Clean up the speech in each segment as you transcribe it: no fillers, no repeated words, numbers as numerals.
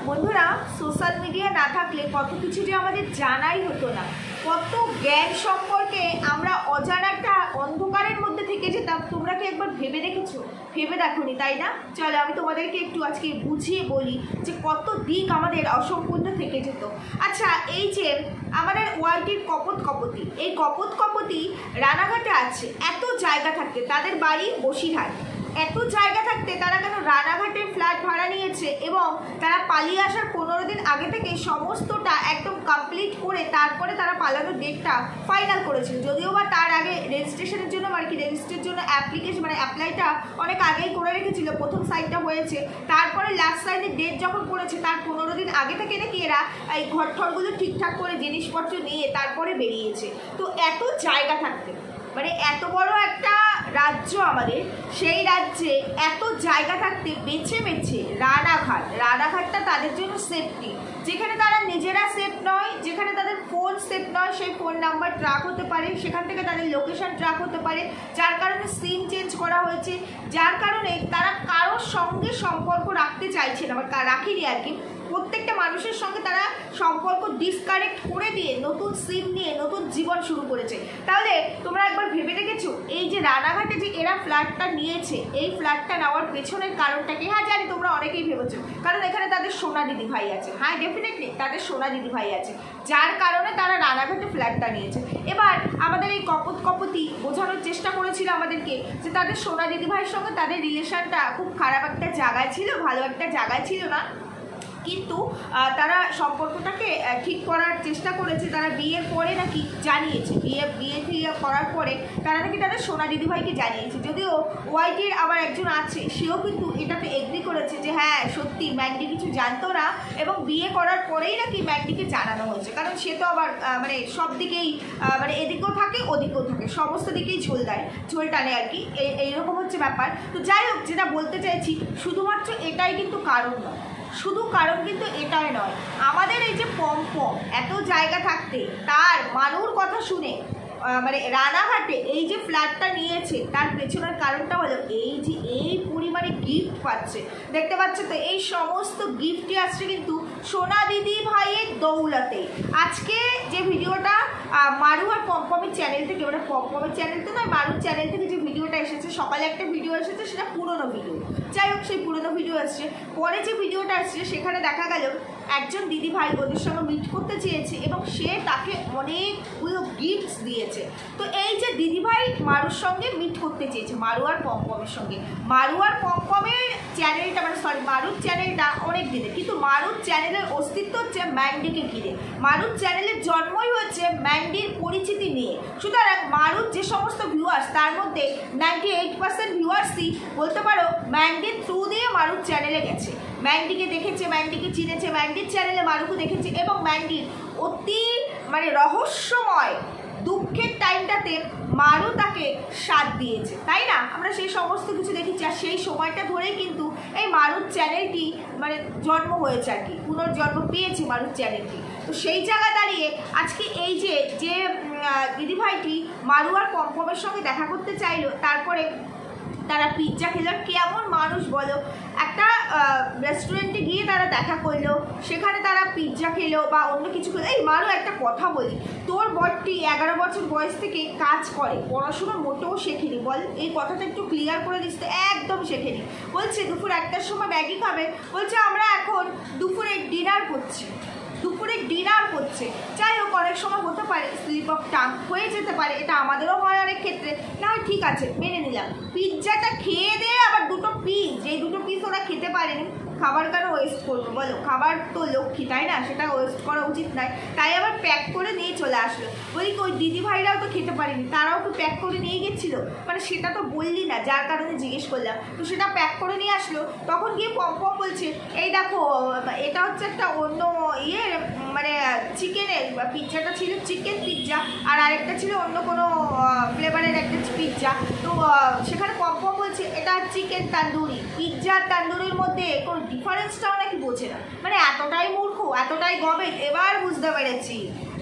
বন্ধুরা, social media না থাকলে কত কিছু যে আমাদের জানাই হতো না, কত জ্ঞান সম্পর্কে আমরা অজানা একটা অন্ধকারের মধ্যে থেকে যেতাম। তোমরা কি একবার ভেবে দেখেছো? ভেবে দেখোনি, তাই না? চলো আমি তোমাদেরকে একটু আজকে বুঝিয়ে বলি যে কত দিক আমাদের অসম্পূর্ণ থেকে যেত। আচ্ছা, এই যে আমাদের ওয়াইটির কপতি, এই কপতি রানাঘাটে আছে। এত জায়গা থাকতে তাদের বাড়ি বসিরহাট, এত জায়গা থাকতে তারা কেন রানাঘাটে ফ্ল্যাট ভাড়া নিয়েছে এবং তারা পালিয়ে আসার 15 দিন আগে থেকে সমস্তটা একদম কমপ্লিট করে তারপরে তারা পালানোর ডেটটা ফাইনাল করেছিল। যদিও বা তার আগে রেজিস্ট্রেশনের জন্য রেজিস্ট্রের জন্য অ্যাপ্লাইটা অনেক আগেই করে রেখেছিল। প্রথম সাইনটা হয়েছে, তারপরে লাস্ট সাইনের ডেট যখন পড়েছে তার 15 দিন আগে থেকে নাকি এরা এই ঘরঠরগুলো ঠিকঠাক করে জিনিসপত্র নিয়ে তারপরে বেরিয়েছে। তো এত জায়গা থাকতে এত বড় একটা রাজ্য আমাদের, সেই রাজ্যে এত জায়গা থাকতে বেছে বেছে রানাঘাটটা তাদের জন্য সেফটি, যেখানে তারা নিজেরা সেফ নয়, যেখানে তাদের ফোন সেফ নয়, সেই ফোন নাম্বার ট্র্যাক হতে পারে, সেখান থেকে তাদের লোকেশন ট্র্যাক হতে পারে, যার কারণে সিম চেঞ্জ করা হয়েছে, যার কারণে তারা কারোর সঙ্গে সম্পর্ক রাখতে চাইছে না বা রাখেনি আর কি। প্রত্যেকটা মানুষের সঙ্গে তারা সম্পর্ক ডিসকানেক্ট করে দিয়ে নতুন সিম নিয়ে নতুন জীবন শুরু করেছে। তাহলে তোমরা একবার ভেবে দেখেছো এই যে রানাঘাটে যে এরা ফ্ল্যাটটা নিয়েছে, এই ফ্ল্যাটটা নেওয়ার পেছনের কারণটাকে? হ্যাঁ জানি, তোমরা অনেকেই ভেবেছো কারণ এখানে তাদের সোনা দিদি ভাই আছে। হ্যাঁ ডেফিনেটলি তাদের সোনা দিদি ভাই আছে, যার কারণে তারা রানাঘাটে ফ্ল্যাটটা নিয়েছে। এবার আমাদের এই কপতি বোঝানোর চেষ্টা করেছিল আমাদেরকে যে তাদের সোনা দিদি ভাইয়ের সঙ্গে তাদের রিলেশনটা খুব খারাপ একটা জায়গায় ছিল, ভালো একটা জায়গায় ছিল না, কিন্তু তারা সম্পর্কটাকে ঠিক করার চেষ্টা করেছে। তারা বিয়ের পরে নাকি জানিয়েছে, বিয়ে করার পরে তারা নাকি তাদের সোনা দিদিভাইকে জানিয়েছে। যদিও ওয়াইটির আবার একজন আছে, সেও কিন্তু এটাতে এগ্রি করেছে যে হ্যাঁ সত্যি ম্যান্ডি কিছু জানতো না এবং বিয়ে করার পরেই নাকি ম্যান্ডিকে জানানো হয়েছে। কারণ সে তো আবার সব দিকেই এদিকেও থাকে ওদিকেও থাকে, সমস্ত দিকেই ঝোল টানে আর কি, এইরকম হচ্ছে ব্যাপার। তো যাই হোক, যেটা বলতে চাইছি শুধুমাত্র এটাই কিন্তু কারণ নয়, শুধু কারণ কিন্তু এটাই নয়। আমাদের এই যে পম্পম এত জায়গা থাকতে তার মানুর কথা শুনে রানাঘাটে এই যে ফ্ল্যাটটা নিয়েছে, তার পেছনের কারণটা হলো এই যে এই পরিমাণে গিফট পাচ্ছে। দেখতে পাচ্ছ তো, এই সমস্ত গিফটই আসছে কিন্তু সোনা দিদি ভাইয়ের দৌলতে। আজকে যে ভিডিওটা মারু আর পম্পমের চ্যানেল থেকে, পম্পমের চ্যানেল তো নয়, মারুর চ্যানেল থেকে যে ভিডিওটা এসেছে, সকালে একটা ভিডিও এসেছে, সেটা পুরনো ভিডিও। যাই হোক, সেই পুরনো ভিডিও আসছে। পরে যে ভিডিওটা আসছে সেখানে দেখা গেল একজন দিদি ভাই ওদের সঙ্গে মিট করতে চেয়েছে এবং সে তাকে অনেকগুলো গিফটস দিয়েছে। তো এই যে দিদিভাই মারুর সঙ্গে মিট করতে চেয়েছে, মারু আর পম্পমের সঙ্গে, মারু আর পম্পমের চ্যানেলটা মারুর চ্যানেলটা অনেক দিনের, কিন্তু মারুর চ্যানেলের অস্তিত্ব হচ্ছে ম্যান্ডিকে ঘিরে। মারুর চ্যানেলের জন্মই হচ্ছে ম্যান্ডির পরিচিতি নিয়ে। সুতরাং মারুর যে সমস্ত ভিউয়ার্স, তার মধ্যে 98% ভিউয়ার্সই বলতে পারো ম্যান্ডির থ্রু দিয়ে মারুর চ্যানেলে গেছে, ম্যান্ডিকে দেখেছে, ম্যান্ডিকে চিনেছে, ম্যান্ডির চ্যানেলে মারুকে দেখেছে এবং ম্যান্ডির অতি রহস্যময় দুঃখের টাইমটাতে মারু তাকে সাথ দিয়েছে, তাই না? আমরা সেই সমস্ত কিছু দেখেছি। আর সেই সময়টা ধরেই কিন্তু এই মারুর চ্যানেলটি জন্ম হয়েছে আর কি, পুনর্জন্ম পেয়েছে মারুর চ্যানেলটি। তো সেই জায়গা দাঁড়িয়ে আজকে এই যে দিদিভাইটি মারু আর পম্পমের সঙ্গে দেখা করতে চাইলো, তারপরে তারা পিৎজা খেলো। কেমন মানুষ বলো, একটা রেস্টুরেন্টে গিয়ে তারা দেখা করলো, সেখানে তারা পিৎজা খেলো বা অন্য কিছু খেলো। এই মারু, একটা কথা বলি, তোর বরটি 11 বছর বয়স থেকে কাজ করে, পড়াশোনা মোটেও শেখেনি, বল এই কথাটা একটু ক্লিয়ার করে দিস তো। একদম শেখেনি। বলছে দুপুর 1টার সময় ম্যাগি খাবে, বলছে আমরা এখন দুপুরে ডিনার করছি। যাই হোক, অনেক সময় হতে পারে স্লিপ অফ টাং হয়ে যেতে পারে, এটা আমাদেরও হয় অনেক ক্ষেত্রে, না হয় ঠিক আছে মেনে নিলাম। পিৎজাটা খেয়ে দিয়ে আবার 2টো পিস, যেই 2টো পিস ওরা খেতে পারেনি, খাবার কেন ওয়েস্ট করবো বলো? খাবার তো লক্ষ্মী, তাই না? সেটা ওয়েস্ট করা উচিত নয়। তাই আবার প্যাক করে নিয়ে চলে আসলো। বলি ওই দিদি ভাইরাও তো খেতে পারেনি, তারাও তো প্যাক করে নিয়ে গেছিলো, সেটা তো বললি না, যার কারণে জিজ্ঞেস করলাম। তো সেটা প্যাক করে নিয়ে আসলো, তখন গিয়ে পম্পম বলছে এই দেখো এটা হচ্ছে একটা অন্য চিকেনের পিৎজাটা ছিল চিকেন পিৎজা, আর আরেকটা ছিল অন্য কোনো ফ্লেভারের একটা পিৎজা। তো সেখানে পম্পম বলছে এটা চিকেন তান্দুরি। পিৎজা আর তান্দুরির মধ্যে কোনো ডিফারেন্সটাও নাকি বোঝে না, এতটাই মূর্খ, এতটাই গবেট। এবার বুঝতে পেরেছি,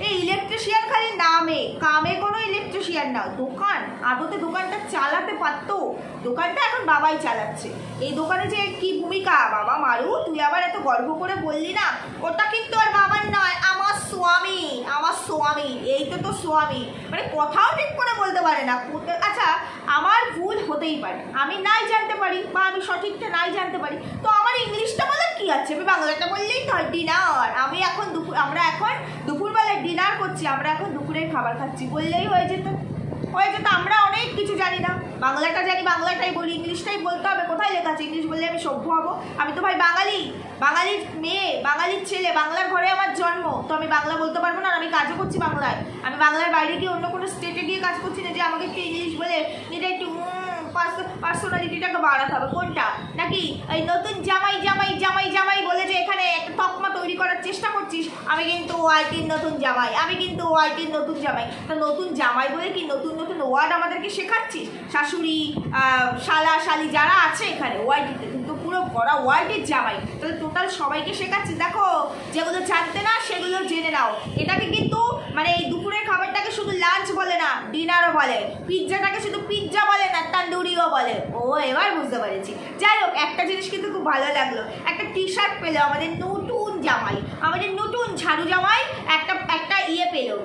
এই ইলেকট্রিশিয়ান খালি নামে, কামে কোনো ইলেকট্রিশিয়ান না। দোকান আদতে দোকানটা চালাতে পারতো, দোকানটা এখন বাবাই চালাচ্ছে। এই দোকানে যে কি ভূমিকা, বাবা মারু তুই আবার এত এত গর্ব করে বললি না, ওটা কিন্তু আর বাবার নয়, আমার স্বামী, আমার স্বামী, এই তো স্বামী, মানে কথাও ঠিক করে বলতে পারে না। আচ্ছা আমার ভুল হতেই পারে, আমি নাই জানতে পারি বা আমি সঠিকটা নাই জানতে পারি, তো আমার ইংলিশটা বলার কি আছে, আমি বাংলাটা বললেই তো ডিনার, আমি এখন আমরা এখন দুপুরবেলায় ডিনার করছি, আমরা এখন দুপুরের খাবার খাচ্ছি বললেই হয়ে যেত। আমরা অনেক কিছু জানি না, বাংলাটা জানি বাংলাটাই বলি, ইংলিশটাই বলতে হবে, কোথায় লেখা আছে ইংলিশ বললে আমি সভ্য হবো? আমি তো ভাই বাঙালি, বাঙালির মেয়ে, বাঙালির ছেলে, বাংলার ঘরে আমার জন্ম, তো আমি বাংলা বলতে পারবো না? আমি কাজও করছি বাংলায়, আমি বাংলার বাইরে গিয়ে অন্য কোনো স্টেটে গিয়ে কাজ করছি না যে আমাকে একটু ইংলিশ বলে এটা একটু পার্সোনালিটিটাকে বাড়াতে হবে। কোনটা নাকি এই নতুন জামাই জামাই জামাই জামাই বলে যে এখানে একটা তকমা তৈরি করার চেষ্টা করছিস, আমি কিন্তু ওয়াইটির নতুন জামাই, আমি কিন্তু ওয়াইটির নতুন জামাই। তো নতুন জামাই বলে কি নতুন নতুন ওয়ার্ড আমাদেরকে শেখাচ্ছিস? শাশুড়ি, শালা, শালি যারা আছে এখানে ওয়াইটিতে কিন্তু পুরো ভরা ওয়ার্ডের জামাই, তাহলে টোটাল সবাইকে শেখাচ্ছিস। দেখো যেগুলো জানতে না সেগুলো জেনে নাও। এটাকে কিন্তু মানে এই দুপুরের খাবারটাকে শুধু লাঞ্চ বলে না, ডিনারও বলে, পিৎজাটাকে শুধু পিৎজা বলে না, তান্দুরিও বলে। ও এবার বুঝতে পেরেছি। যাই হোক, একটা জিনিস কিন্তু খুব ভালো লাগলো, একটা টি শার্ট পেলো আমাদের নতুন জামাই, আমাদের নতুন ঝাড়ু জামাই একটা পেলো,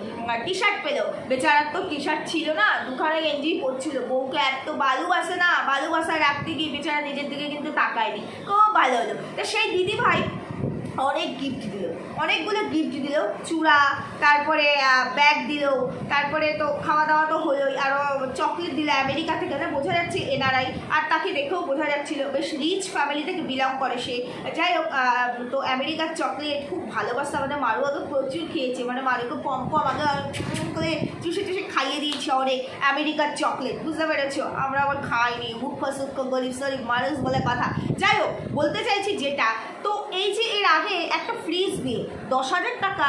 টি শার্ট পেলো। বেচারার তো টি শার্ট ছিল না, দুখানে গেঞ্জি পরছিল, বউকে এত ভালোবাসে না, ভালোবাসা রাখতে গিয়ে বেচারা নিজের দিকে কিন্তু তাকায়নি, খুব ভালো হলো। তো সেই দিদি ভাই অনেক গিফট দিল, অনেকগুলো গিফট দিল, চূড়া, তারপরে ব্যাগ দিল, তারপরে তো খাওয়া দাওয়া তো হলোই, আরও চকলেট দিল আমেরিকা থেকে, না বোঝা যাচ্ছে এনআরআই, আর তাকে দেখেও বোঝা যাচ্ছিল বেশ রিচ ফ্যামিলি থেকে বিলং করে সে। যাই হোক, তো আমেরিকার চকলেট খুব ভালোবাসে আমাদের মারু, আগে প্রচুর খেয়েছে, মানে মারুকে পম আগে করে চুষে চুষে খাইয়ে দিয়েছে অনেক আমেরিকার চকলেট, বুঝতে পেরেছো? আমরা আবার খাইনি, মুখ ফাঁসুক গরিব সরিব মানুষ বলে কথা। যাই হোক, বলতে চাইছি যেটা, তো এই যে এর আগে একটা ফ্রিজ দিয়ে 10,000 টাকা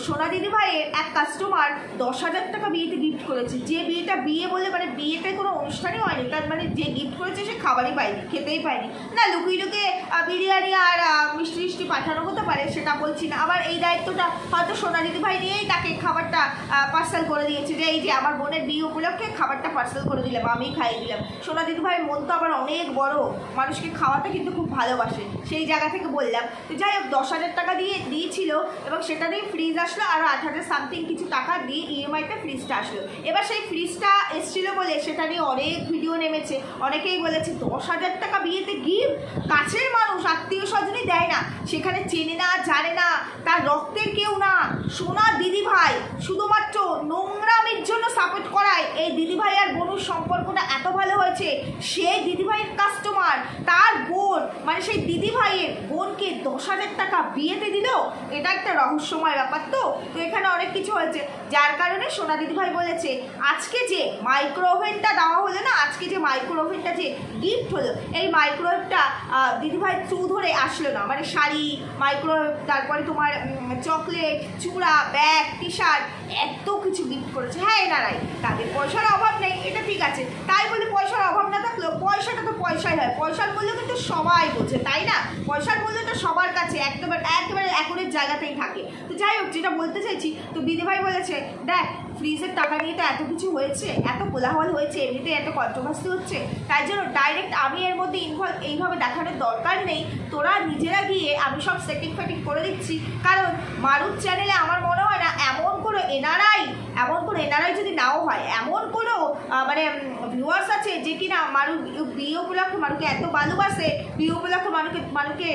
সোনা দিদি ভাইয়ের এক কাস্টমার 10,000 টাকা বিয়েতে গিফট করেছে, যে বিয়েটা বিয়ে বলে মানে বিয়েতে কোনো অনুষ্ঠানই হয়নি, তার মানে যে গিফট করেছে সে খাবারই পায়নি, খেতেই পায়নি না, লুকিয়ে লুকিয়ে বিরিয়ানি আর মিষ্টি মিষ্টি পাঠানো হতে পারে, সেটা বলছি না। আবার এই দায়িত্বটা হয়তো সোনা দিদি ভাই নিয়েই তাকে খাবারটা পার্সেল করে দিয়েছে, যে এই যে আমার বোনের বিয়ে উপলক্ষে খাবারটা পার্সেল করে দিলাম, আমি খাইয়ে দিলাম। সোনা দিদি ভাইয়ের মন তো আবার অনেক বড়, মানুষকে খাওয়াতে কিন্তু খুব ভালোবাসে, সেই জায়গা থেকে বললাম। তো যাই হোক, 10,000 টাকা দিয়েছিল এবং সেটা দিয়ে ফ্রিজ আসলো, আরও 8,000 সামথিং কিছু টাকা দিয়ে ইএমআইতে ফ্রিজটা আসলো। এবার সেই ফ্রিজটা এসেছিলো বলে সেটা নিয়ে অনেক ভিডিও নেমেছে, অনেকেই বলেছে 10,000 টাকা বিয়েতে গিফট, কাছের মানুষ আত্মীয় স্বজনই দেয় না, সেখানে চেনে না জানে না, তার রক্তের কেউ না, সোনা দিদি ভাই শুধুমাত্র নোংরামির জন্য সাপোর্ট করায় এই দিদি ভাই আর বোনের সম্পর্কটা এত ভালো হয়েছে। সেই দিদি ভাইয়ের কাস্টমার তার বোন, মানে সেই দিদি ভাইয়ের বোনকে 10,000 টাকা বিয়েতে দিল, এটা একটা রহস্যময় ব্যাপার। তো এখানে অনেক কিছু হয়েছে, যার কারণে সোনা দিদি ভাই বলেছে আজকে যে মাইক্রো ওভেনটা দেওয়া হলো না, আজকে যে মাইক্রো ওভেনটা যে গিফট হলো, এই মাইক্রোওয়েভটা দিদিভাই থ্রু ধরে আসলো না, মানে শাড়ি, মাইক্রোওয়েভ, তারপরে তোমার চকলেট, চূড়া, ব্যাগ, টি শার্ট, এত কিছু গিফট করেছে। হ্যাঁ এনারাই, তাদের পয়সার অভাব নেই, এটা ঠিক আছে, তাই বলে পয়সার অভাব না থাকলেও পয়সাটা তো পয়সাই হয়, পয়সার মূল্য কিন্তু সবাই বোঝে, তাই না? পয়সার মূল্য তো সবার কাছে একেবারে একরের জায়গাতেই থাকে। তো যাই হোক, যেটা বলতে চাইছি, তো দিদিভাই বলেছে দেখ ফ্রিজের টাকা নিয়ে তো এত কিছু হয়েছে, এত কোলাহল হয়েছে, এমনিতে এত কন্ট্রোভার্সি হচ্ছে, তাই জন্য ডাইরেক্ট আমি এর মধ্যে ইনভলভ এইভাবে দেখানোর দরকার নেই, তোরা নিজেরা গিয়ে আমি সব সেটিং ফেটিং করে দিচ্ছি। কারণ মারুর চ্যানেলে আমার মনে হয় না এমন কোনো এনআরআই যদি নাও হয়, এমন কোনো মানে ভিউয়ার্স আছে যে কিনা মারু বিয়ে উপলক্ষে মারুকে এত ভালোবাসে, বিয়ে উপলক্ষে মানুকে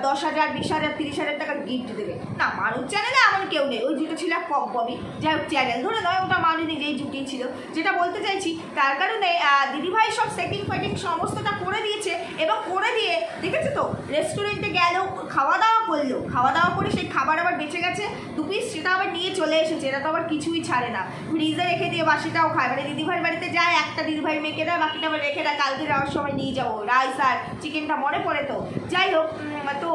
10,000, 20,000, 30,000 টাকা গিফট দেবে না। মারুর চ্যানেলে এমন কেউ নেই, ওই জুটো ছিল কমই, যাই হোক চ্যানেল ধরে নয়, ওটা মানুষ নিজেই জুটিয়েছিল, যেটা বলতে চাইছি। তার কারণে দিদিভাই সব সেটিং ফেটিং সমস্তটা করে দিয়েছে, এবং করে দিয়ে দেখেছে তো রেস্টুরেন্টে গেল, খাওয়া দাওয়া করলো, খাওয়া দাওয়া করে সেই খাবার আবার বেঁচে গেছে 2 পিস, সেটা আবার নিয়ে চলে এসেছে, এটা তো আবার কিছুই ছাড়ে না, ফ্রিজে রেখে দিয়ে বাসিটাও খায়, মানে দিদিভাইয়ের বাড়িতে যায় একটা দিদিভাই মেখে দেয়, বাকিটা আবার রেখে দেয়, কালকে যাওয়ার সময় নিয়ে যাবো, রাইস আর চিকেনটা মনে পড়ে। তো যাই হোক, তো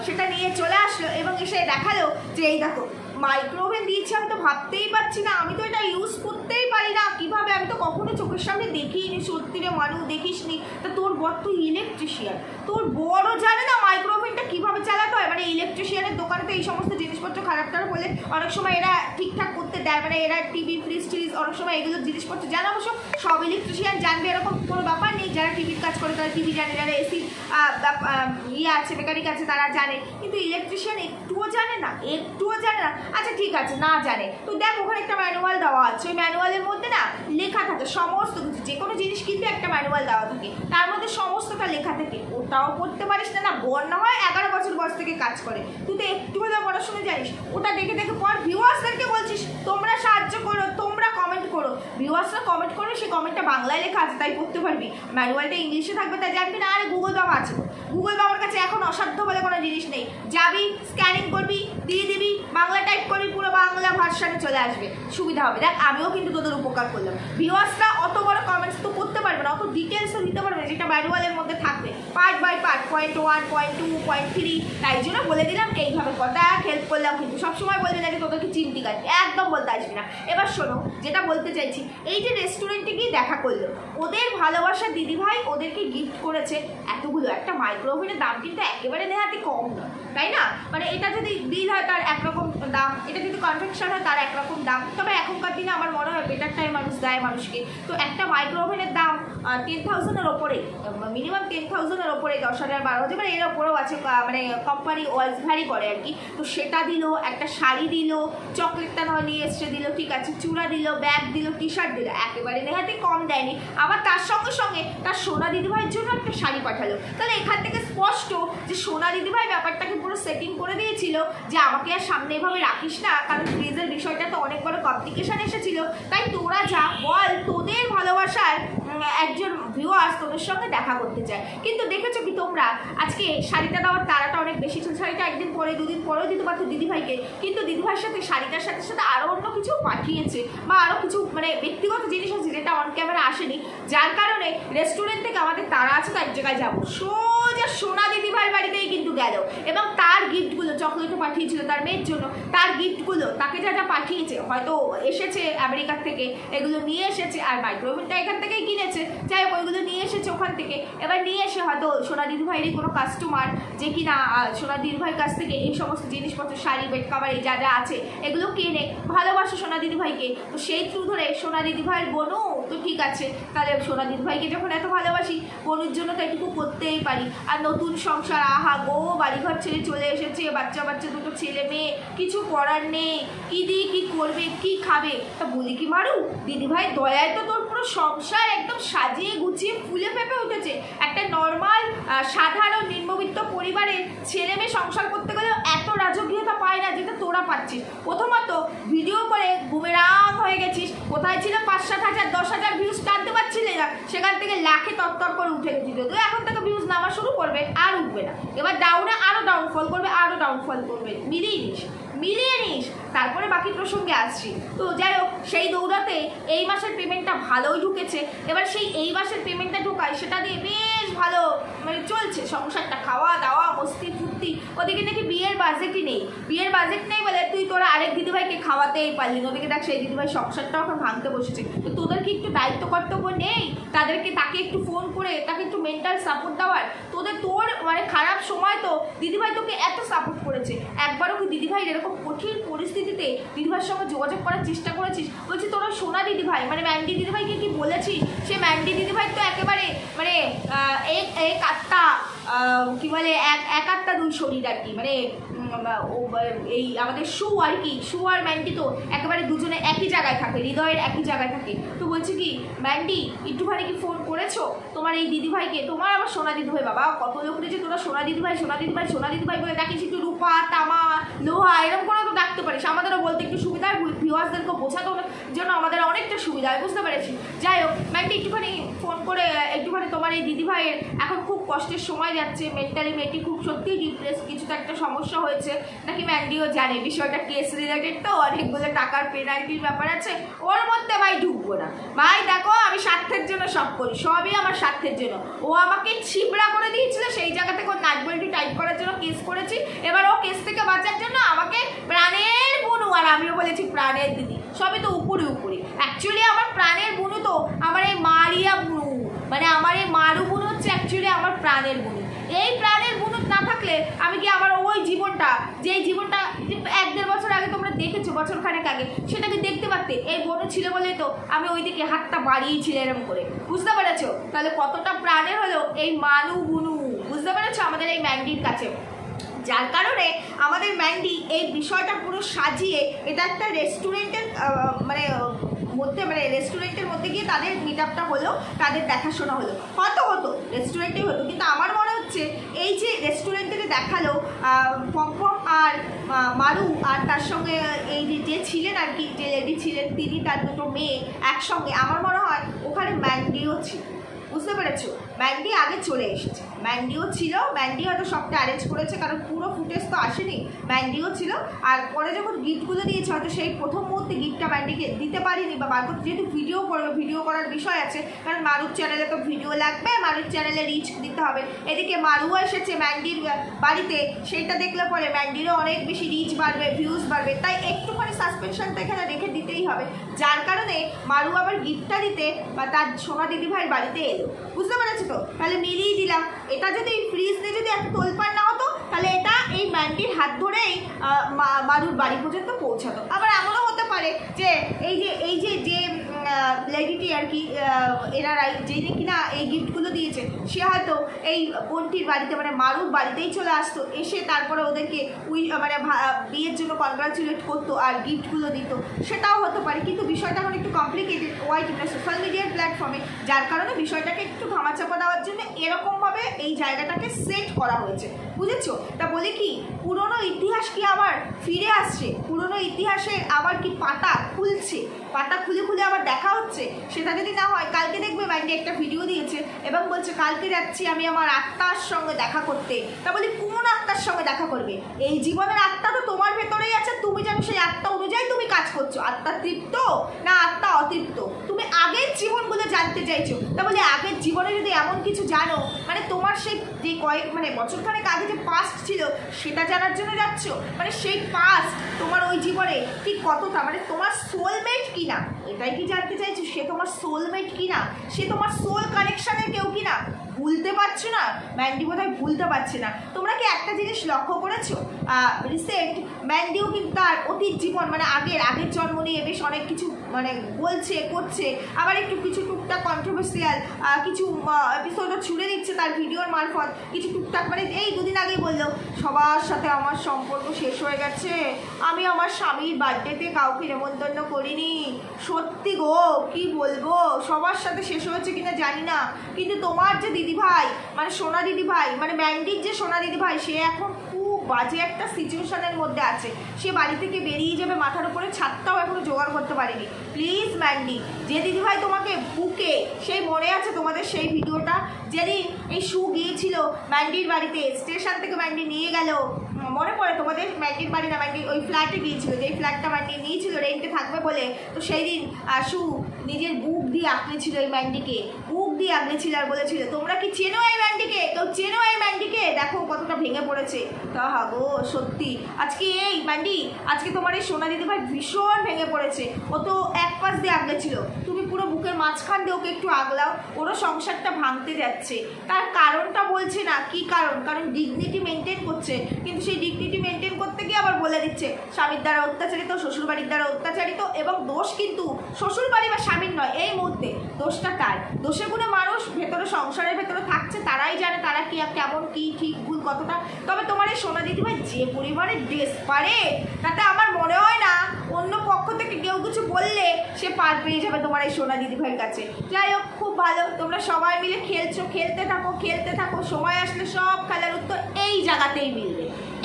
সেটা নিয়ে চলে আসলো এবং এসে দেখালো যে এই দেখো মাইক্রোওভেন দিয়েছি, আমি তো ভাবতেই পারছি না, আমি তো এটা ইউজ করতেই পারি না, কিভাবে, আমি তো কখনো চোখের সামনে দেখিনি, সত্যি রে মানুষ দেখিস নি, তা তোর বর তো ইলেকট্রিশিয়ান, তোর বড়ও জানে না মাইক্রোওভেনটা কীভাবে চালাতে হয়, মানে ইলেকট্রিশিয়ানের দোকানে তো এই সমস্ত জিনিসপত্র জিনিসপত্র খারাপ টারাপ হলে অনেক সময় এরা ঠিকঠাক করতে দেয়, মানে এরা টিভি ফ্রিজ ট্রিজ অনেক সময় এগুলো জিনিসপত্র জানে। অবশ্য সব ইলেকট্রিশিয়ান জানবে এরকম কোনো ব্যাপার নেই, যারা টিভির কাজ করে তারা টিভি জানে, যারা এসি আছে মেকানিক আছে তারা জানে, কিন্তু ইলেকট্রিশিয়ান একটুও জানে না, একটুও জানে না। আচ্ছা ঠিক আছে, না জানে তো দেখ ওখানে একটা ম্যানুয়াল দেওয়া আছে, ওই ম্যানুয়ালের মধ্যে না লেখা থাকে সমস্ত কিছু, যে কোনো জিনিস কিন্তু একটা ম্যানুয়াল দেওয়া থাকে, তার মধ্যে সমস্তটা লেখা থাকে। ওটাও পড়তে পারিস না, না বোর না হয় 11 বছর বয়স থেকে কাজ করে, তুই তো একটু হলেও পড়াশোনা জানিস, ওটা দেখে দেখে পর। ভিউয়ার্সদেরকে বলছিস তোমরা সাহায্য করো, তোমরা কমেন্ট করো, ভিউয়ার্সরা কমেন্ট করো, সেই কমেন্টটা বাংলায় লেখা আছে তাই পড়তে পারবি, ম্যানুয়ালটা ইংলিশে থাকবে তাই জানবি না। আরে গুগল বাবা আছে, গুগল বাবার কাছে এখন অসাধ্য বলে কোনো জিনিস নেই, যাবি স্ক্যানিং করবি দিয়ে দিবি, বাংলা টাইপ করবি, পুরো বাংলা ভার্সানে চলে আসবে, সুবিধা হবে। দেখ আমিও কিন্তু তোদের উপকার করলাম। ভিউয়ার্সরা অত বড় কমেন্টস তো করতে পারবে না, অত ডিটেলসও দিতে পারবে না যেটা ম্যানুয়ালের মধ্যে থাকবে, part by part, point 1, point 2, point 3, তাই জন্য বলে দিলাম এইভাবে কথা। হেল্প করলাম, কিন্তু সবসময় বলবি না যে তোদেরকে চিমটি কাটবি, একদম বলতে আসবি না। এবার শোনো যেটা বলতে চাইছি, এই যে রেস্টুরেন্টে গিয়ে দেখা করলো, ওদের ভালোবাসার দিদিভাই ওদেরকে গিফট করেছে এতগুলো, একটা মাইক্রোওভেনের দাম কিন্তু একেবারে নেহাতি কম নয়, তাই না? মানে এটা যদি বিল হয় তার একরকম দাম, এটা যদি কনফেকশন হয় তার একরকম দাম, তবে এখনকার দিনে আমার মনে হয় বেটারটাই মানুষ দেয় মানুষকে। তো একটা মাইক্রোওভেনের দাম 10,000-এর ওপরে, মিনিমাম 10,000-এর ওপরে, 10,000 12,000, মানে এর ওপরেও আছে, মানে কোম্পানি ওয়াইজ ভ্যারি করে আর কি। তো সেটা দিল, একটা শাড়ি দিল, চকলেটটা নয় নিয়ে এসে দিল, ঠিক আছে, চূড়া দিল, ব্যাগ দিল, টি শার্ট দিল, একেবারে নেহাতি কম দেয়নি। আবার তার সঙ্গে সঙ্গে তার সোনা দিদিভাইয়ের জন্য একটা শাড়ি পাঠালো। তাহলে এখান থেকে স্পষ্ট যে সোনা দিদিভাই ব্যাপারটাকে পুরো সেটিং করে দিয়েছিল যে আমাকে আর সামনে এভাবে রাখিস না, কারণ ফ্রিজের বিষয়টা তো অনেক বড় কমপ্লিকেশন এসেছিল, তাই তোরা যা বল, তোদের ভালোবাসার একজন ভিউয়ার্স তোদের সঙ্গে দেখা করতে চায়। কিন্তু দেখেছো কি তোমরা, আজকে শাড়িটা দেওয়ার তারাটা অনেক বেশি ছিল, শাড়িটা একদিন পরে দুদিন পরেও দিতে পারতো দিদিভাইকে, কিন্তু দিদিভাইয়ের সাথে শাড়িটার সাথে সাথে আরও অন্য কিছু পাঠিয়েছে, বা আরও কিছু মানে ব্যক্তিগত জিনিস আছে যেটা অন ক্যামেরা আসেনি, যার কারণে রেস্টুরেন্ট থেকে আমাদের তারা আছে তো এক জায়গায় যাবো, সোজা সোনা দিদিভাইয়ের বাড়িতেই কিন্তু গেল, এবং তার গিফটগুলো, চকলেটও পাঠিয়েছিল তার মেয়ের জন্য, তার গিফটগুলো তাকে যা যা পাঠিয়েছে, হয়তো এসেছে আমেরিকার থেকে, এগুলো নিয়ে এসেছে, আর মাইক্রোওভেনটা এখান থেকেই কিনেছে, যাই হোক ওইগুলো নিয়ে এসেছে ওখান থেকে। এবার নিয়ে এসে হয়তো সোনা দিদিভাইয়েরই কোনো কাস্টমার যে কিনা সোনা দিদিভাইয়ের কাছ থেকে এই সমস্ত জিনিসপত্র, শাড়ি, বেড কাভার, এই যা যা আছে এগুলো কিনে ভালোবাসে সোনা দিদিভাইকে, তো সেই থ্রু ধরে সোনা দিদিভাইয়ের বোনও তো ঠিক আছে, তাহলে সোনা দিদিভাইকে যখন এত ভালোবাসি, বোনের জন্য তো এটুকু করতেই পারি। আর নতুন সংসার, আহা গো, বাড়িঘর ছেড়ে চলে এসেছে, বাচ্চা বাচ্চা দুটো ছেলে মেয়ে, কিছু করার নেই, কি দিয়ে কি করবে, কি খাবে, তা বলি কি মারু, দিদিভাই দয়ায় তো তোর পুরো সংসার একদম সাজিয়ে গুছিয়ে ফুলে ফেপে উঠেছে। একটা নর্মাল সাধারণ নিম্নবিত্ত পরিবারের ছেলে মেয়ে সংসার করতে গেলেও এত রাজকীয়তা পায় না যেটা তোরা পাচ্ছিস। প্রথমত ভিডিও করে বুমেরাং হয়ে গেছিস, কোথায় ছিল 5-7 হাজার 10,000 ভিউজ টানতে পারছিলে না, সেখান থেকে লাখে তত্তর করে উঠে গেছিস। তো এখন থেকে ভিউজ নামা শুরু করবে, আর উঠবে না, এবার ডাউনে আরও ডাউনফল করবে, আরও ডাউনফল করবে, মিলিয়ে নিস, তারপরে বাকি প্রসঙ্গে আসছি। তো যাই হোক, সেই দৌড়াতে এই মাসের পেমেন্টটা ভালোই ঢুকেছে, এবার সেই এই মাসের পেমেন্টটা ঢোকায়, সেটা দিয়ে বেশ ভালো মানে চলছে সংসারটা, খাওয়া দাওয়া মস্তি ফুর্তি। ওদিকে নাকি বিয়ের বাজেটই নেই, বিয়ের বাজেট নেই বলে তুই তোরা আরেক দিদিভাইকে খাওয়াতেই পারলি না, ওদিকে দেখ সেই দিদিভাই সংসারটাও এখন ভাঙতে বসেছে। তো তোদের কি একটু দায়িত্ব কর্তব্য নেই তাকে একটু ফোন করে তাকে একটু মেন্টাল সাপোর্ট দেওয়ার? তোর মানে খারাপ সময় তো দিদিভাই তোকে এত সাপোর্ট করেছে, একবারও কি দিদিভাই এরকম কঠিন পরিস্থিতিতে দিদিভাইয়ের সঙ্গে যোগাযোগ করার চেষ্টা করেছিস? বলছি তোরা সোনা দিদিভাই মানে ম্যান্ডি দিদিভাইকে কি বলেছিস? সে ম্যান্ডি দিদিভাই তো একেবারে মানে এক আত্মা, কি বলে এক আত্মা দুই শরীর আর কি, মানে এই আমাদের শু আর কি, শু আর ম্যান্ডি তো একেবারে দুজনে একই জায়গায় থাকে, হৃদয়ের একই জায়গায় থাকে। তো বলছি কি ম্যান্ডি একটুখানি কি ফোন করেছো তোমার এই দিদিভাইকে? তোমার আবার সোনা দিদিভাই, বাবা কত লোক রয়েছে, তোরা সোনা দিদিভাই বলে ডাকিস, একটু রূপা তামা লোহা এরকম করে তো ডাকতে পারিস, আমাদেরও বলতে একটু সুবিধা হয়, ভিউয়ার্সদেরকে বোঝাতে জন্য আমাদের অনেকটা সুবিধা হয়, বুঝতে পেরেছি। যাই হোক ম্যান্ডি একটুখানি ফোন করে একটুখানি তোমার এই দিদিভাইয়ের এখন খুব কষ্টের সময় যাচ্ছে, মেন্টালি মেয়েটি খুব সত্যিই ডিপ্রেস, কিছু তো একটা সমস্যা হয়েছে নাকি, ম্যান্ডিও জানে বিষয়টা কেস রিলেটেড, তো অনেকগুলো টাকার পেনাল্টির ব্যাপার আছে, ওর মধ্যে ভাই ঢুকবো না ভাই। দেখো আমি স্বার্থের জন্য সব করি, সবই আমার স্বার্থের জন্য। ও আমাকে ছিবড়া করে দিয়েছিল, সেই জায়গা থেকে ওর নাটবল্টি টাইপ করার জন্য কেস করেছি, এবার ও কেস থেকে বাঁচার জন্য আমাকে প্রাণের বুনু, আর আমিও বলেছি প্রাণের দিদি, সবই তো উপরে অ্যাকচুয়ালি আমার প্রাণের বুনু তো আমার এই মারিয়া বুনু, মানে আমার এই মারু বুনু হচ্ছে অ্যাকচুয়ালি আমার প্রাণের বুনু। এই প্রাণের বুনু না থাকলে আমি কি আমার ওই জীবনটা, যেই জীবনটা 1-1.5 বছর আগে তোমরা দেখেছো, বছরখানেক আগে, সেটাকে দেখতে পারতে। এই বোনও ছিল বলে তো আমি ওইদিকে হাতটা বাড়িয়েছিল এরকম করে, বুঝতে পেরেছো? তাহলে কতটা প্রাণের হলো এই মানু বুনু, বুঝতে পেরেছো, আমাদের এই ম্যান্ডির কাছে। যার কারণে আমাদের ম্যান্ডি এই বিষয়টা পুরো সাজিয়ে এটা একটা রেস্টুরেন্টের রেস্টুরেন্টের মধ্যে গিয়ে তাদের মিট আপটা হলো, তাদের দেখাশোনা হলো, হতো রেস্টুরেন্টেই হতো। কিন্তু আমার মনে হচ্ছে এই যে রেস্টুরেন্টে দেখালো পম্পম আর মারু আর তার সঙ্গে এই যে ছিলেন আর কি, যে লেডি ছিলেন তিনি, তার দুটো মেয়ে একসঙ্গে, আমার মনে হয় ওখানে ম্যান্ডিও ছিল, বুঝতে পেরেছো? ম্যান্ডি আগে চলে এসেছে, ম্যান্ডিও ছিল, ম্যান্ডি হয়তো সবটা অ্যারেঞ্জ করেছে, কারণ পুরো ফুটেজ তো আসেনি, ম্যান্ডিও ছিল। আর পরে যখন গিফটগুলো দিয়েছে হয়তো সেই প্রথম মুহূর্তে গিফটটা ম্যান্ডিকে দিতে পারিনি, বা বার করতে, যেহেতু ভিডিও করবে, ভিডিও করার বিষয় আছে, কারণ মারুর চ্যানেলে তো ভিডিও লাগবে, মারুর চ্যানেলে রিচ দিতে হবে। এদিকে মারুও এসেছে ম্যান্ডির বাড়িতে, সেইটা দেখলে পরে ম্যান্ডিরও অনেক বেশি রিচ বাড়বে, ভিউজ বাড়বে, তাই একটুখানি সাসপেনশনটা এখানে রেখে দিতেই হবে। যার কারণে মারু আবার গিফটটা দিতে বা তার সোনা দিদিভাইয়ের বাড়িতে এলো, বুঝতে পেরেছো তো? তাহলে মিলিয়ে দিলাম। এটা যদি ফ্রিজ দিয়ে যদি একটা তোলপাড় না হতো, তাহলে এটা এই ম্যান্ডির হাত ধরেই মারুর বাড়ি পর্যন্ত পৌঁছাতো। আবার এমনও হতে পারে যে এই যে লেডিটি আর কি, এনারাই যিনি কিনা এই গিফটগুলো দিয়েছে, সে হয়তো এই বোনটির বাড়িতে মানে মারুর বাড়িতেই চলে আসতো, এসে তারপরে ওদেরকে বিয়ের জন্য কনগ্রাচুলেট করতো আর গিফটগুলো দিত, সেটাও হতে পারে। কিন্তু বিষয়টা এখন একটু কমপ্লিকেটেড ওয়াইট সোশ্যাল মিডিয়ার প্ল্যাটফর্মে, যার কারণে বিষয়টাকে একটু ধামাচাপা দেওয়ার জন্য এরকমভাবে এই জায়গাটাকে সেট করা হয়েছে, বুঝেছো? তা বলি কি, পুরনো ইতিহাস কি আবার ফিরে আসছে? পুরনো ইতিহাসে আবার কি পাতা খুলছে? পাতা খুলে খুলে আবার দেখা হচ্ছে? সেটা যদি না হয়, কালকে দেখবে ম্যান্ডি একটা ভিডিও দিয়েছে এবং বলছে কালকে যাচ্ছি আমি আমার আত্মার সঙ্গে দেখা করতে। তা বলি কোন আত্মার সঙ্গে দেখা করবে? এই জীবনের আত্মা তো তোমার ভেতরেই আছে, তুমি জানো সেই আত্মা অনুযায়ী তুমি কাজ করছো। আত্মা তৃপ্ত না আত্মা অতৃপ্ত, তুমি আগের জীবনগুলো জানতে চাইছো। তা বলি আগের জীবনে যদি এমন কিছু জানো, মানে তোমার সেই যে বছরখানেক আগে যে পাস্ট ছিল সেটা জানার জন্য যাচ্ছ, মানে সেই পাস্ট তোমার ওই জীবনে ঠিক কতটা, মানে তোমার সোলমেট কিনা, এটাই কি জানতে চাইছো? সে তোমার সোলমেট কিনা, সে তোমার সোল কানেকশনের কেউ কিনা, ভুলতে পারছো না? ম্যান্ডি বোধহয় ভুলতে পারছে না। তোমরা কি একটা জিনিস লক্ষ্য করেছো? রিসেন্ট ম্যান্ডিও কিন্তু তার অতীত জীবন, মানে আগের জন্ম নিয়ে বেশ অনেক কিছু মানে বলছে করছে, আবার একটু কিছু টুকটাক কন্ট্রোভার্সিয়াল কিছু এপিসোডও ছুড়ে দিচ্ছে তার ভিডিওর মারফত, কিছু টুকটাক, মানে এই দুদিন আগেই বললো সবার সাথে আমার সম্পর্ক শেষ হয়ে গেছে, আমি আমার স্বামীর বার্থডেতে কাউকে নেমন্তন্ন করিনি। সত্যি গো, কি বলবো, সবার সাথে শেষ হয়েছে কিনা জানি না, কিন্তু তোমার যে দিদিভাই, মানে সোনা দিদিভাই, মানে ম্যান্ডির যে সোনা দিদিভাই, সে এখন খুব বাজে একটা সিচুয়েশনের মধ্যে আছে। সে বাড়ি থেকে বেরিয়ে যাবে, মাথার উপরে ছাদটাও এখনো জোগাড় করতে পারেনি। প্লিজ ম্যান্ডি, যে দিদিভাই তোমাকে বুকে, সেই মনে আছে তোমাদের সেই ভিডিওটা, যেদিন এই শু গিয়েছিল ম্যান্ডির বাড়িতে, স্টেশন থেকে ম্যান্ডি নিয়ে গেল, মনে পড়ে তোমাদের? ম্যান্ডির বাড়ি না, ম্যান্ডি ওই ফ্ল্যাটে গিয়েছিল, যেই ফ্ল্যাটটা ম্যান্ডি নিয়েছিল রেন্টে থাকবে বলে। তো সেই দিন শু নিজের বুক দিয়ে আঁকড়েছিল এই ম্যান্ডিকে, বুক দিয়ে আঁকড়েছিল আর বলেছিল তোমরা কি চেনো এই ম্যান্ডিকে? কেউ চেনো এই ম্যান্ডিকে? দেখো কতটা ভেঙে পড়েছে। তা গো সত্যি, আজকে এই ম্যান্ডি, আজকে তোমার এই সোনা দিদিভাই ভীষণ ভেঙে পড়েছে। ও তো এক পাশ দিয়ে আগলেছিল, তুমি পুরো বুকের মাঝখান দিয়ে ওকে একটু আগলাও, ওরও সংসারটা ভাঙতে যাচ্ছে। তার কারণটা বলছে না, কি কারণ? কারণ ডিগনিটি মেনটেন করছে, কিন্তু সেই ডিগনিটি মেনটেন করতে গিয়ে আবার বলে দিচ্ছে স্বামীর দ্বারা অত্যাচারিত, শ্বশুরবাড়ির দ্বারা অত্যাচারিত, এবং দোষ কিন্তু শ্বশুরবাড়ি বা স্বামীর নয়, এই মুহূর্তে দোষটা তার। দোষে গুণে মানুষ ভেতরে, সংসারের ভেতরে থাকছে, তারাই জানে তারা কি কেমন, কি ঠিক ভুল কতটা। তবে তোমার এই সোনা দিদিভাই যে পরিমাণে ড্রেস পারে, তাতে আমার মনে হয় না অন্য পক্ষ থেকে কেউ কিছু বললে সে পার পেয়ে যাবে তোমার এই সোনা দিদিভাইয়ের কাছে। যাই হোক, খুব ভালো, তোমরা সবাই মিলে খেলছো, খেলতে থাকো, খেলতে থাকো। সময় আসলে সব খেলার উত্তর এই জায়গাতেই মিলবে,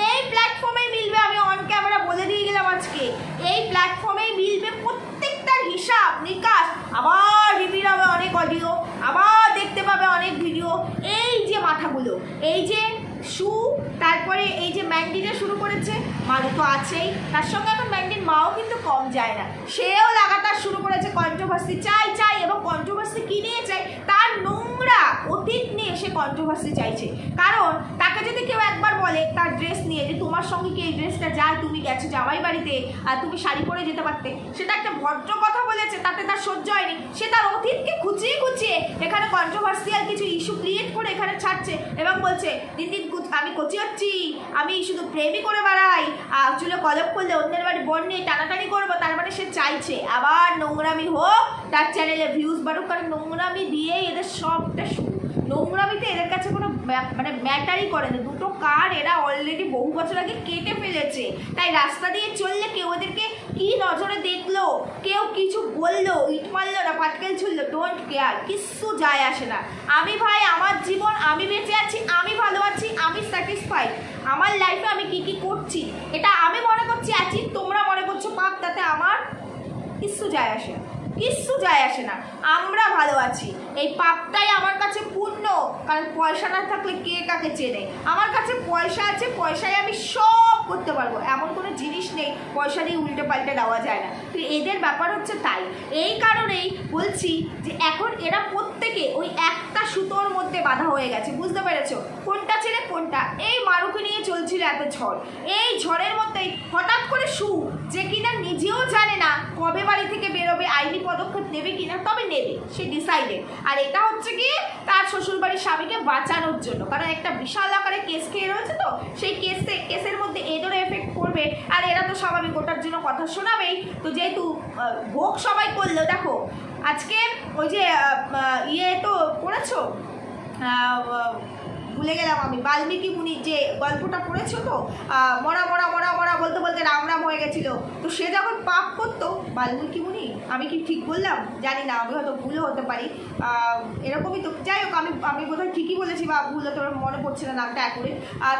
এই প্ল্যাটফর্মেই মিলবে। আমি অন ক্যামেরা বলে দিয়ে গেলাম আজকে, এই প্ল্যাটফর্মেই মিলবে প্রত্যেকটার হিসাব নিকাশ। আবার রিপিট হবে অনেক অডিও, আবার দেখতে পাবে অনেক ভিডিও। এই যে মাথাগুলো, এই যে শু, তারপরে এই যে ম্যান্ডিটা শুরু করেছে, মারু তো আছেই, তার সঙ্গে এখন ম্যান্ডির মাও কিন্তু কম যায় না, সেও লাগাতার শুরু করেছে কন্ট্রোভার্সি। চাই এবং কন্ট্রোভার্সি কি নিয়ে চাই? তার নোংরা অতীত নিয়ে সে কন্ট্রোভার্সি চাইছে। কারণ তাকে যদি কেউ একবার বলে তার ড্রেস নিয়ে যে তোমার তোমার সঙ্গে কি এই ড্রেসটা যায়, তুমি গেছো জামাই বাড়িতে আর তুমি শাড়ি পরে যেতে পারতে, সেটা একটা ভদ্র কথা বলেছে, তাতে তার সহ্য হয়নি, সে তার অতীতকে খুঁচিয়ে খুঁচিয়ে এখানে কন্ট্রোভার্সিয়াল কিছু ইস্যু ক্রিয়েট করে এখানে ছাড়ছে এবং বলছে দিন দিন আমি কচি হচ্ছি, আমি শুধু প্রেমই করে বেড়াই, চুলে কলপ করলে অন্যের বাড়ি বোন নিয়ে টানাটানি করবো। তার মানে সে চাইছে আবার নোংরামি হোক, তার চ্যানেলে ভিউজ বাড়ুক, কারণ নোংরামি দিয়েই এদের সবটা শুরু। নোংরামিতে এদের কাছে কোনো মানে ম্যাটারই করে না, দুটো কার এরা অলরেডি বহু বছর আগে কেটে ফেলেছে। তাই রাস্তা দিয়ে চললে কেউ ওদেরকে কি নজরে দেখলো, কেউ কিছু বললো, ইট মারলো না, পাটকেল ছুড়লো, ডোন্ট কেয়ার, কিচ্ছু যায় আসে না। আমি ভাই আমার জীবন, আমি বেঁচে আছি, আমি ভালো আছি, আমি স্যাটিসফাইড, আমার লাইফে আমি কি কি করছি এটা আমি মনে করছি আছি, তোমরা মনে করছো পাপ, তাতে আমার কিচ্ছু যায় আসে না, কিচ্ছু যায় আসে না, আমরা ভালো আছি। এই পাপটাই আমার কাছে পূর্ণ, কারণ পয়সা না থাকলে কে কাকে চেনে। আমার কাছে পয়সা আছে, পয়সায় আমি সব করতে পারবো, এমন কোনো জিনিস নেই পয়সা দিয়ে উল্টে পাল্টে দেওয়া যায় না। তো এদের ব্যাপার হচ্ছে তাই, এই কারণেই বলছি যে এখন এরা প্রত্যেকে ওই একটা সুতোর মধ্যে বাঁধা হয়ে গেছে, বুঝতে পেরেছো কোনটা ছেড়ে কোনটা। এই মারুকে নিয়ে চলছিল এত ঝড়, এই ঝড়ের মধ্যেই হঠাৎ করে যে কিনা নিজেও জানে না কবে বাড়ি থেকে বেরোবে, আইনি পদক্ষেপ নেবে কিনা, তবে নেবে, সে ডিসাইডেড। আর এটা হচ্ছে কি তার শ্বশুরবাড়ির স্বামীকে বাঁচানোর জন্য, কারণ একটা বিশাল আকারে কেস খেয়ে রয়েছে, তো সেই কেসের মধ্যে এদেরও এফেক্ট করবে। আর এরা তো স্বাভাবিক ওটার জন্য কথা শোনাবেই। তো যেহেতু ভোগ সবাই করলো, দেখো আজকে ওই যে ইয়ে তো পড়েছো, ভুলে গেলাম আমি, বাল্মীকি মুনির যে গল্পটা পড়েছো তো, মরা মরা মরা মরা বলতে বলতে রাম রাম হয়ে গেছিলো। তো সে যখন পাপ করতো, বাল্মীকি মুনি, আমি কি ঠিক বললাম জানি না, আমি হয়তো ভুলও হতে পারি, এরকমই তো, যাই হোক আমি বোধহয় ঠিকই বলেছি বা ভুল হতে মনে পড়ছে না নামটা একরে।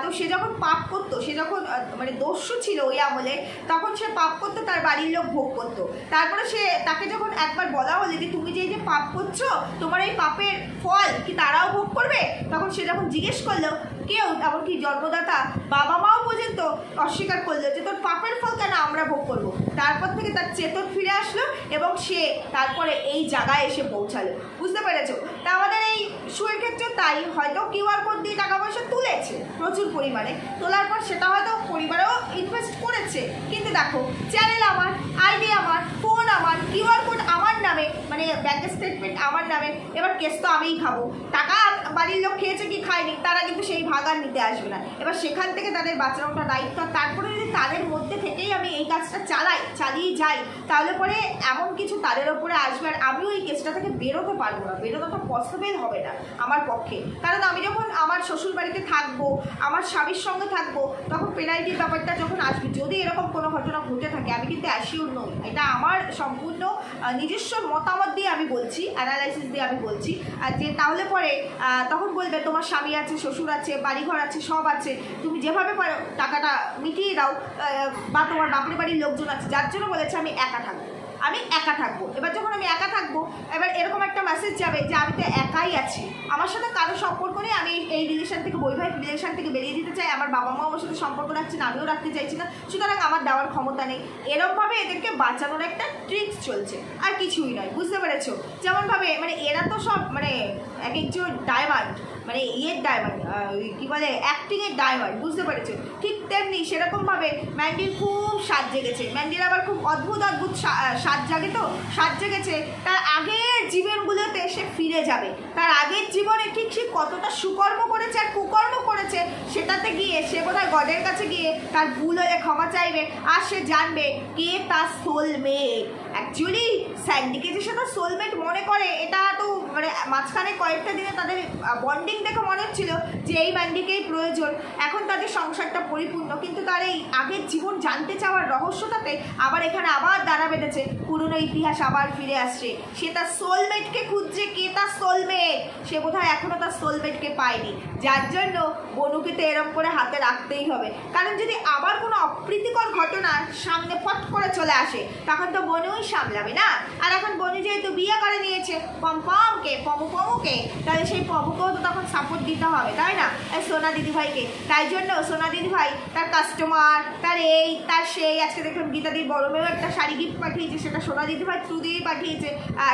তো সে যখন পাপ করতো, সে যখন মানে দস্যু ছিল ওই আমলে, তখন সে পাপ করতো, তার বাড়ির লোক ভোগ করতো। তারপরে তাকে যখন একবার বলা হলো যে তুমি যে পাপ করছো, তোমার এই পাপের ফল কি তারাও ভোগ করবে, তখন সে যখন জিজ্ঞেস করলো, কেউ এমনকি জন্মদাতা বাবা মাও পর্যন্ত অস্বীকার করলো যে তোর পাপের ফল কেন আমরা ভোগ করবো। তারপর থেকে তার চেতন ফিরে আসলো এবং সে তারপরে এই জায়গায় এসে পৌঁছালো, বুঝতে পেরেছো। তা আমাদের এই শুয়ের ক্ষেত্রে তাই, হয়তো কিউআর কোড দিয়ে টাকা পয়সা তুলেছে প্রচুর পরিমাণে, তোলার পর সেটা হয়তো পরিবারেও ইনভেস্ট করেছে, কিন্তু দেখো চ্যানেল আমার, আইডি আমার, ফোন আমার, কিউআর কোড আমার নামে, মানে ব্যাংকের স্টেটমেন্ট আমার নামে, এবার কেস তো আমিই খাবো। টাকা বাড়ির লোক খেয়েছে কি খায়নি, তারা কিন্তু সেই ভাগ আর নিতে আসবে না। এবার সেখান থেকে তাদের বাঁচানোটা দায়িত্ব। তারপরে যদি তাদের মধ্যে থেকেই আমি এই কাজটা চালিয়ে যাই, তাহলে পরে এমন কিছু তাদের ওপরে আসবে, আর আমিও এই কেসটা থেকে বেরোতে পারবো না, বেরোনোটা পসিবল হবে না আমার পক্ষে। কারণ আমি যখন আমার শ্বশুর বাড়িতে থাকবো, আমার স্বামীর সঙ্গে থাকবো, তখন পেনাল্টির ব্যাপারটা যখন আসবে, যদি এরকম কোনো ঘটনা ঘটে থাকে, আমি কিন্তু অ্যাসিওর নই, এটা আমার সম্পূর্ণ নিজস্ব মতামত দিয়ে আমি বলছি, অ্যানালাইসিস দিয়ে আমি বলছি। আর যে তাহলে পরে তখন বলবে তোমার স্বামী আছে, শ্বশুর আছে, বাড়িঘর আছে, সব আছে, তুমি যেভাবে পারো টাকাটা মিটিয়ে দাও, বা তোমার বাপের বাড়ির লোকজন আছে, যার জন্য বলেছে আমি একা থাকবো, আমি একা থাকবো। এবার যখন আমি একা থাকবো, এবার এরকম একটা মেসেজ যাবে যে আমি তো একাই আছি, আমার সাথে কারো সম্পর্ক নেই, আমি এই রিলেশন থেকে, বৈবাহিক রিলেশন থেকে বেরিয়ে দিতে চাই, আমার বাবা মাও আমার সাথে সম্পর্ক রাখছে না, আমিও রাখতে চাইছি না, সুতরাং আমার দেওয়ার ক্ষমতা নেই। এরকমভাবে এদেরকে বাঁচানোর একটা ট্রিক্স চলছে, আর কিছুই নয়, বুঝতে পেরেছো। যেমনভাবে মানে এরা তো সব মানে এক একজন ডায়মন্ড, মানে ইয়ের ডায়মন্ড, কী বলে অ্যাক্টিংয়ের ডায়মন্ড, বুঝতে পেরেছো। ঠিক তেমনি সেরকমভাবে ম্যান্ডির খুব স্বাদ জেগেছে, ম্যান্ডির আবার খুব অদ্ভুত অদ্ভুত স্বাদ জাগে, তো স্বাদ জেগেছে তার আগের জীবনগুলোতে সে ফিরে যাবে, তার আগের জীবনে ঠিক সে কতটা সুকর্ম করেছে আর কুকর্ম করেছে, সেটাতে গিয়ে সে বোধহয় গডের কাছে গিয়ে তার ভুল হলে ক্ষমা চাইবে, আর সে জানবে কে তার সোলমেট। অ্যাকচুয়ালি স্যান্ডিকে যে সে তার সোলমেট মনে করে, এটা তো মানে মাঝখানে কয়েকটা দিনে তাদের বন্ডিং দেখে মনে হচ্ছিল যে এই ম্যান্ডিকেই প্রয়োজন, এখন তাদের সংসারটা পরিপূর্ণ, কিন্তু তার এই আগের জীবন জানতে চাওয়ার রহস্যটাতে আবার এখানে আবার দাঁড়া বেঁধেছে, পুরনো ইতিহাস আবার ফিরে আসছে, সে তার সোলমেটকে খুঁজছে, কে তার সোলমেট, সে বোধহয় এখনও তার সোলমেটকে পায়নি, যার জন্য বনুকে তো এরম করে হাতে রাখতেই হবে। কারণ যদি আবার কোনো অপ্রীতিকর ঘটনা সামনে ফট করে চলে আসে, তখন তো বনুই সামলাবে না। আর এখন বনু যেহেতু বিয়ে করে নিয়েছে পমকে, পমুকে, তাহলে সেই পমুকেও তো তখন সাপোর্ট দিতে হবে, তাই না, সোনা দিদিভাইকে। তাই জন্য সোনা দিদিভাই তার কাস্টমার, তার এই তার সেই, আজকে দেখলাম গীতাদির বড় মেয়েও একটা শাড়ি গিফট পাঠিয়েছে, সেটা সোনা দিদিভাই থ্রু দিয়েই পাঠিয়েছে,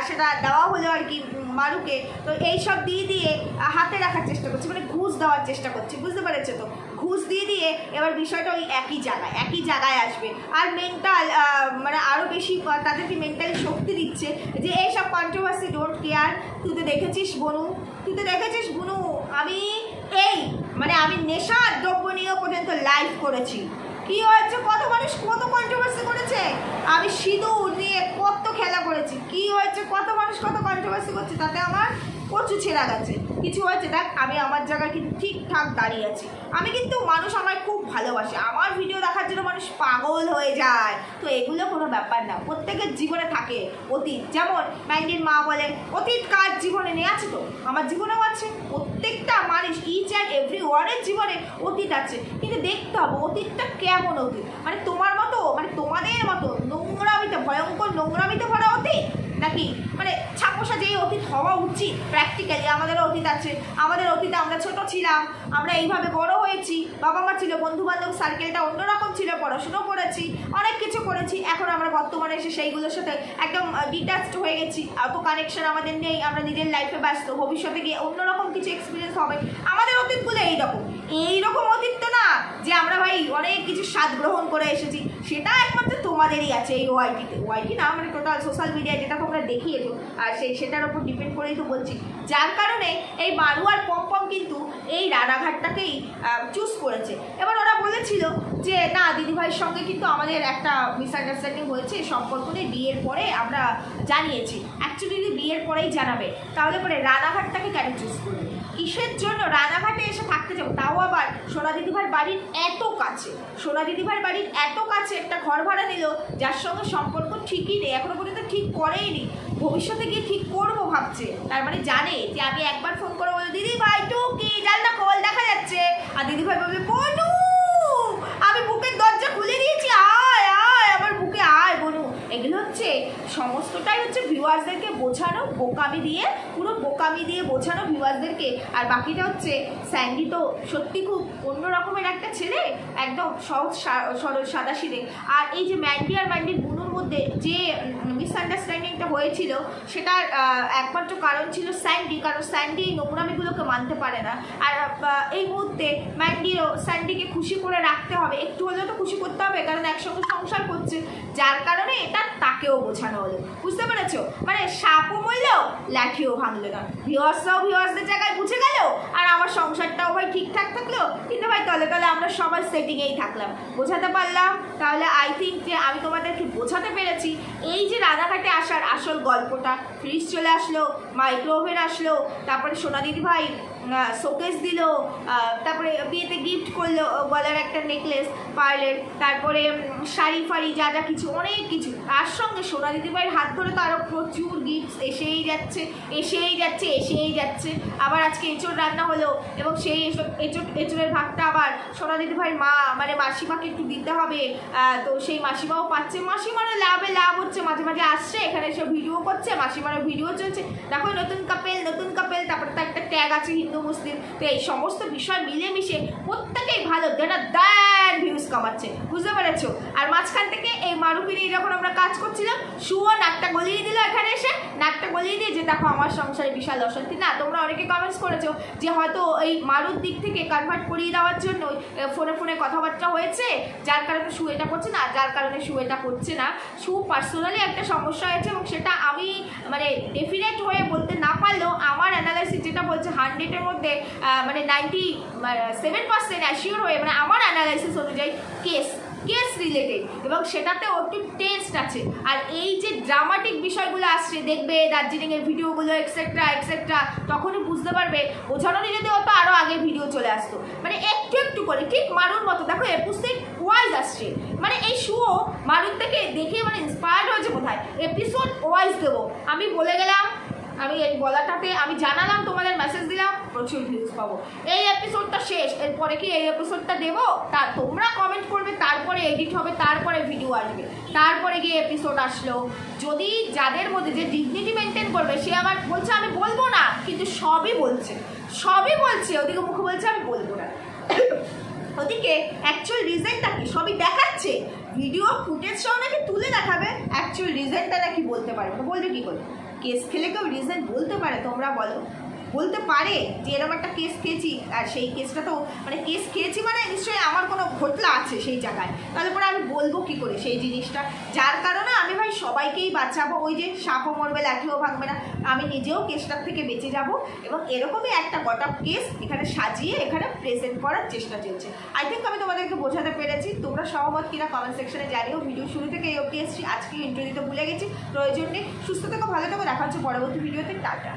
সেটা দেওয়া হলো আর কি মারুকে। তো এইসব দিয়ে হাতে রাখার চেষ্টা করছে, মানে ঘুষ দেওয়ার চেষ্টা করছে, বুঝতে পেরেছে তো, ঘুষ ঘুষ দিয়ে দিয়ে এবার বিষয়টা ওই একই জায়গায় আসবে। আর মেন্টাল মানে আরও বেশি তাদেরকে মেন্টালি শক্তি দিচ্ছে যে এইসব কন্ট্রোভার্সি ডোন্ট কেয়ার। তুই তো দেখেছিস বুনু, আমি আমি নেশার দ্রব্য নিয়েও পর্যন্ত লাইভ করেছি। কি হয়েছে, কত মানুষ কত কন্ট্রোভার্সি করেছে। আমি সিঁদুর নিয়ে কত খেলা করেছি, কি হয়েছে, কত মানুষ কত কন্ট্রোভার্সি করছে, তাতে আমার কচু ছেঁড়া গেছে। কিছু হয়েছে দেখ, আমি আমার জায়গায় কিন্তু ঠিকঠাক দাঁড়িয়ে আছি। আমি কিন্তু মানুষ আমায় খুব ভালোবাসে, আমার ভিডিও দেখার জন্য মানুষ পাগল হয়ে যায়। তো এগুলো কোনো ব্যাপার না, প্রত্যেকের জীবনে থাকে অতীত। যেমন ম্যান্ডির মা বলে অতীত কার জীবনে নেই, আছে তো আমার জীবনেও আছে। প্রত্যেকটা মানুষ ইচ অ্যান্ড এভরি ওয়ানের জীবনে অতীত আছে, কিন্তু দেখতে হবে অতীতটা কেমন অতীত। মানে তোমার মতো, মানে তোমাদের মতো নোংরামিতে, ভয়ঙ্কর নোংরামিতে ভরা অতীত, নাকি মানে ছাপোষা যেই অতীত হওয়া উচিত। প্র্যাকটিক্যালি আমাদেরও অতীত আছে। আমাদের অতীতে আমরা ছোট ছিলাম, আমরা এইভাবে বড় হয়েছি, বাবা মা ছিল, বন্ধু বান্ধব সার্কেলটা অন্যরকম ছিল, পড়াশুনো করেছি, অনেক কিছু করেছি। এখন আমরা বর্তমানে এসে সেইগুলোর সাথে একদম ডিট্যাচড হয়ে গেছি, অত কানেকশন আমাদের নেই, আমরা নিজের লাইফে ব্যস্ত। ভবিষ্যতে গিয়ে অন্যরকম কিছু এক্সপিরিয়েন্স হবে। আমাদের অতীতগুলো এইরকম অতীত তো না যে আমরা ভাই অনেক কিছু স্বাদ গ্রহণ করে এসেছি। সেটা একমাত্র তোমাদেরই আছে এই ওয়াইটি না, মানে টোটাল সোশ্যাল মিডিয়ায় যেটা তোমরা দেখিয়েছো, আর সেটার উপর ডিপেন্ড করেই তো বলছি। যার কারণে এই মারু আর পম কিন্তু এই রানাঘাটটাকেই চুজ করেছে। এবার ওরা বলেছিল যে না, দিদিভাইয়ের সঙ্গে কিন্তু আমাদের একটা মিসআন্ডারস্ট্যান্ডিং হয়েছে, সম্পর্ক নেই, বিয়ের পরে আমরা জানিয়েছি। অ্যাকচুয়ালি যদি বিয়ের পরেই জানাবে তাহলে পরে রানাঘাটটাকে কেন চুজ করবে, কিসের জন্য রানাঘাটে এসে থাকতে যাবো, তাও আবার সোনা দিদিভাইয়ের বাড়ির এত কাছে একটা ঘর ভাড়া নিল, যার সঙ্গে সম্পর্ক ঠিকই নেই, এখনো পর্যন্ত ঠিক করেইনি, ভবিষ্যতে গিয়ে ঠিক করবো ভাবছে। তার মানে জানে যে আমি একবার ফোন করে বলবো দিদি ভাই টুকি জানলা খোল, দেখা যাচ্ছে, আর দিদিভাই বলবে বনু, আমি বুকের দরজা খুলে দিয়েছি, আয় আয় আমার বুকে আয় বনু। এগুলো হচ্ছে সমস্তটাই হচ্ছে ভিউয়ার্সদেরকে বোঝানো, পুরো বোকামি দিয়ে বোঝানো ভিউয়ার্সদেরকে। আর বাকিটা হচ্ছে স্যান্ডি তো সত্যি খুব অন্য রকমের একটা ছেলে, একদম সহজ সরল সাদাসিধে। আর এই যে ম্যান্ডি আর ম্যান্ডির বুনুর মধ্যে যে মিসআন্ডারস্ট্যান্ডিংটা হয়েছিল, সেটার একমাত্র কারণ ছিল স্যান্ডি, কারণ স্যান্ডি এই নোংরামিগুলোকে মানতে পারে না। আর এই মুহূর্তে ম্যান্ডিরও স্যান্ডিকে খুশি করে রাখতে হবে, একটু হলেও তো খুশি করতে হবে, কারণ একসঙ্গে সংসার করছে। যার কারণে এটা তাকেও বোঝানো হলো, বুঝতে পেরেছো? মানে সাপও মরলেও লাঠিও ভাঙলো না। ভিউয়ার্সদের জায়গায় বুঝে গেল, আর আমার সংসারটাও ভাই ঠিকঠাক থাকলো, কিন্তু ভাই তলে তলে আমরা সবাই সেটিংয়েই থাকলাম। বোঝাতে পারলাম? তাহলে আই থিঙ্ক যে আমি তোমাদেরকে বোঝাতে পেরেছি। এই যে রানাঘাটে আসার আসল গল্পটা, ফ্রিজ চলে আসলো, মাইক্রো ওভেন আসলো, তারপরে সোনা দিদি ভাই শোকেস দিল, তারপরে বিয়েতে গিফট করলো গলার একটা নেকলেস পার্লের, তারপরে শাড়ি ফাড়ি যা যা কিছু, অনেক কিছু। তার সঙ্গে সোনা দিদিভাইয়ের হাত ধরে তো আরও প্রচুর গিফটস এসেই যাচ্ছে। আবার আজকে এঁচোড় রান্না হলো, এবং সেই এঁচোড়ের ভাগটা আবার সোনা দিদিভাইয়ের মা মানে মাসিমাকে একটু দিতে হবে। তো সেই মাসিমাও পাচ্ছে, মাসিমারও লাভ হচ্ছে, মাঝে মাঝে আসছে এখানে এসে ভিডিও করছে, মাসিমারও ভিডিও চলছে, দেখো নতুন কাপেল, তারপরে তো একটা ট্যাগ আছে হিন্দু মুসলিম। তো এই সমস্ত বিষয় মিলেমিশে প্রত্যেকেই ভালো দেন ভিউজ কামাচ্ছে, বুঝতে পেরেছো? আর মাঝখান থেকে এই মারুকে নিয়ে যখন আমরা কাজ করছিলাম, শুও নাকটা গলিয়ে দিল এখানে এসে, নাকটা গলিয়ে দিয়ে যে দেখো আমার সংসারে বিশাল অশান্তি। না, তোমরা অনেকে কমেন্টস করেছো যে হয়তো এই মারুর দিক থেকে কনভার্ট করিয়ে দেওয়ার জন্য ফোনে কথাবার্তা হয়েছে, যার কারণে শু এটা করছে না, শু পার্সোনালি একটা সমস্যা হয়েছে, এবং সেটা আমি মানে ডেফিনেট হয়ে বলতে না পারলেও আমার অ্যানালাইসিস যেটা বলছে 100-এর মধ্যে মানে 97% অ্যাসিওর হয়ে, মানে আমার অ্যানালাইসিস অনুযায়ী কেস রিলেটেড, এবং সেটাতে একটু টেস্ট আছে। আর এই যে ড্রামাটিক বিষয়গুলো আসছে, দেখবে দার্জিলিংয়ের ভিডিওগুলো এক্সেট্রা, তখনই বুঝতে পারবে। বোঝানোরই যদি হতো আরও আগে ভিডিও চলে আসতো, মানে একটু করে, ঠিক মারুর মতো। দেখো এপিসোড ওয়াইজ আসছে, মানে এই শুও মারুর থেকে দেখে মানে ইন্সপায়ার্ড হয়েছে বোধহয়, এপিসোড ওয়াইজ দেবো। আমি বলে গেলাম, আমি এই বলাটাতে আমি জানালাম, তোমাদের মেসেজ দিলাম, প্রচুর ভিউজ পাবো। এই এপিসোডটা শেষ, এরপরে কি এই এপিসোডটা দেবো? তা তোমরা কমেন্ট করবে, তারপরে এডিট হবে, তারপরে ভিডিও আসবে, তারপরে গিয়ে এপিসোড আসলো। যদি যাদের মধ্যে যে ডিগনিটি মেনটেন করবে, সে আবার বলছে আমি বলবো না, কিন্তু সবই বলছে, ওদিকে মুখে বলছে আমি বলবো না, ওদিকে অ্যাকচুয়াল রিজনটা কি সবই দেখাচ্ছে। ভিডিও ফুটেজ সহ নাকি তুলে দেখাবে, অ্যাকচুয়াল রিজনটা নাকি বলতে পারবে না। বলবে কি করে? কেস খেলে কেউ রিজন বলতে পারে? তোমরা বলো। বলতে পারে যে এরকম একটা কেস খেয়েছি, আর সেই কেসটা তো মানে কেস খেয়েছি মানে নিশ্চয়ই আমার কোনো ঘটলা আছে সেই জায়গায়, তাহলে পরে আমি বলবো কী করে সেই জিনিসটা? যার কারণে আমি ভাই সবাইকেই বাঁচাবো, ওই যে সাপও মরবে লাঠিও ভাঙবে না, আমি নিজেও কেসটার থেকে বেঁচে যাব। এবং এরকমই একটা গোটা কেস এখানে সাজিয়ে এখানে প্রেজেন্ট করার চেষ্টা চলছে। আই থিঙ্ক আমি তোমাদেরকে বোঝাতে পেরেছি। তোমরা সহমত কিনা কমেন্ট সেকশনে জানিও। ভিডিও শুরু থেকে এই অবধি এসেছি, আজকে ইন্ট্রো দিতে ভুলে গেছি, প্রয়োজন নেই। সুস্থ থেকো, ভালো থেকো, দেখা হচ্ছে পরবর্তী ভিডিওতে। টাটা।